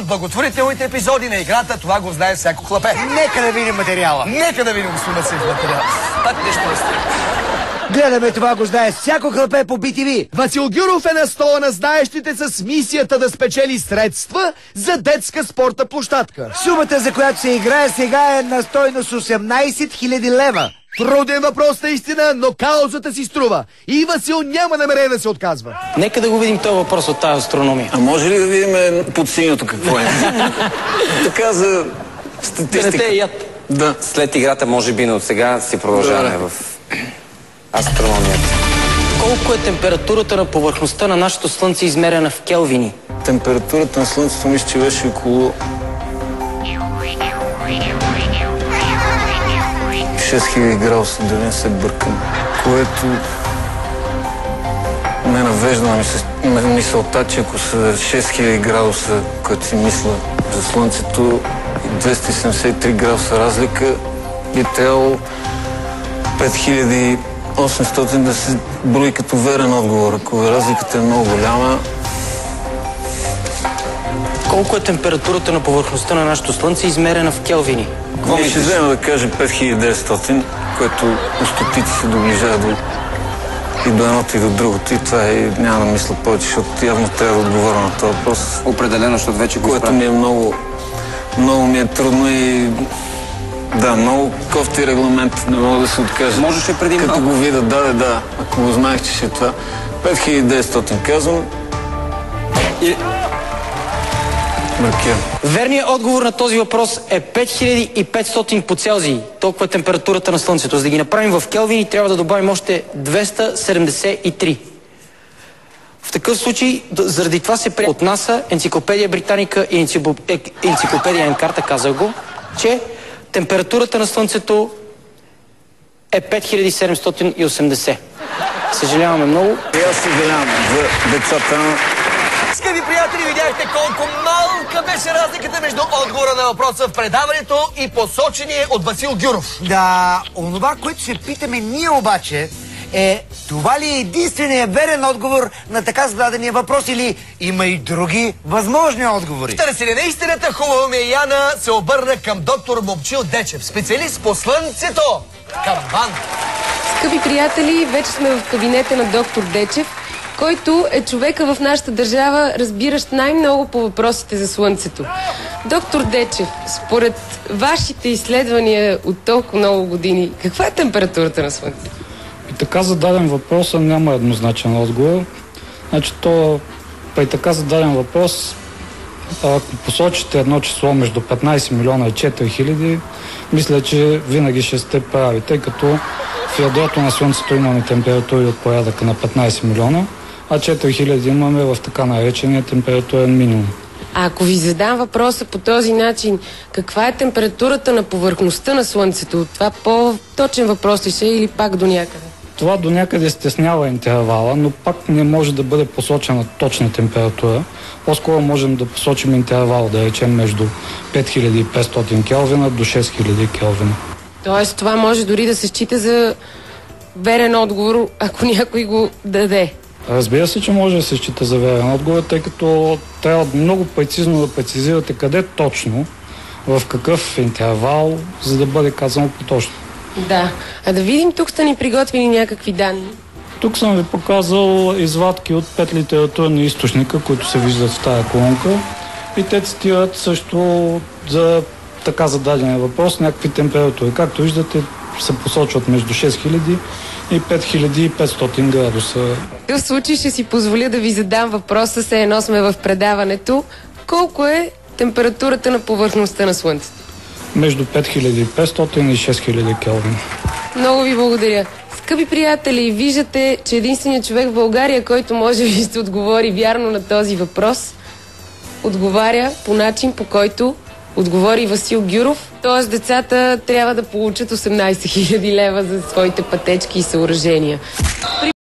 От благотворителните епизоди на играта това го знае всяко хлапе. Нека да видим материала. Нека да видим господин Василев материал. Пак нещо не. Гледаме това го знае всяко хлапе по BTV. Васил Гюров е на стола на знаещите с мисията да спечели средства за детска спортна площадка. Сумата, за която се играе сега, е на стойност 18 000 лева. Труден въпрос наистина, но каузата си струва. И Васил няма намерение да се отказва. Нека да го видим този въпрос от тази астрономия. А може ли да видим под синьото какво е? Така за статистика. Да не те яд. Да. След играта, може би, но от сега си продължаваме в астрономията. Колко е температурата на повърхността на нашето Слънце, измерена в келвини? Температурата на Слънцето мисля, че беше около 6000 градуса, да не се бъркам, което ме навежда на мисълта, че ако са 6000 градуса, което си мисля за Слънцето, и 273 градуса разлика, би трябвало 5800 да се брои като верен отговор. Ако разликата е много голяма... Колко е температурата на повърхността на нашето Слънце, измерена в келвини? Ние ще взема да кажем 5900, което по стотици се доближава и до едното и до другото. И това е, няма да мисля повече, защото явно трябва да отговоря на този въпрос. Определено, защото вече го което ми е много ми е трудно и да, много кофти регламент, не мога да се откажа. Можеше преди като малко. Го видя, да. Ако го знаех, че ще е това. 5900 казвам. И... Верният отговор на този въпрос е 5500 по Целзий. Толкова е температурата на Слънцето. За да ги направим в келвини, трябва да добавим още 273. В такъв случай, заради това се прие от НАСА, Енциклопедия Британика и Енциклопедия Енкарта, казах го, че температурата на Слънцето е 5780. Съжаляваме много. И аз съжалявам за децата. Скъпи приятели, видяхте колко малка беше разликата между отговора на въпроса в предаването и посочения от Васил Гюров. Да, онова, което се питаме ние обаче е, това ли е единственият верен отговор на така зададения въпрос или има и други възможни отговори? В търсене на истината, хубаво ми е Яна се обърна към доктор Момчил Дечев, специалист по слънцето. Камбан. Скъпи приятели, вече сме в кабинета на доктор Дечев, който е човека в нашата държава, разбиращ най-много по въпросите за Слънцето. Доктор Дечев, според вашите изследвания от толкова много години, каква е температурата на Слънцето? И така зададен въпрос няма еднозначен отговор. Значи при така зададен въпрос, ако посочите едно число между 15 милиона и 4 хиляди, мисля, че винаги ще сте прави, тъй като в ядрото на Слънцето имаме температури от порядъка на 15 милиона, а 4000 имаме в така наречения температурен минимум. А ако ви задам въпроса по този начин, каква е температурата на повърхността на Слънцето? Това по-точен въпрос ли ще или пак до някъде? Това до някъде стеснява интервала, но пак не може да бъде посочена точна температура. По-скоро можем да посочим интервал, да речем между 5500 келвина до 6000 келвина. Тоест това може дори да се счита за верен отговор, ако някой го даде. Разбира се, че може да се счита за верен отговор, тъй като трябва много прецизно да прецизирате къде точно, в какъв интервал, за да бъде казано по-точно. Да. А да видим, тук сте ни приготвили някакви данни. Тук съм ви показал извадки от 5 литературни източника, които се виждат в тая колонка. И те цитират също за така зададения въпрос някакви температури. Както виждате, се посочват между 6000 и 5500 градуса. В такъв случай ще си позволя да ви задам въпроса, все едно сме в предаването. Колко е температурата на повърхността на Слънцето? Между 5500 и 6000 келвин. Много ви благодаря. Скъпи приятели, виждате, че единственият човек в България, който може би ще отговори вярно на този въпрос, отговаря по начин, по който отговори Васил Гюров. Тоест децата трябва да получат 18 000 лева за своите пътечки и съоръжения.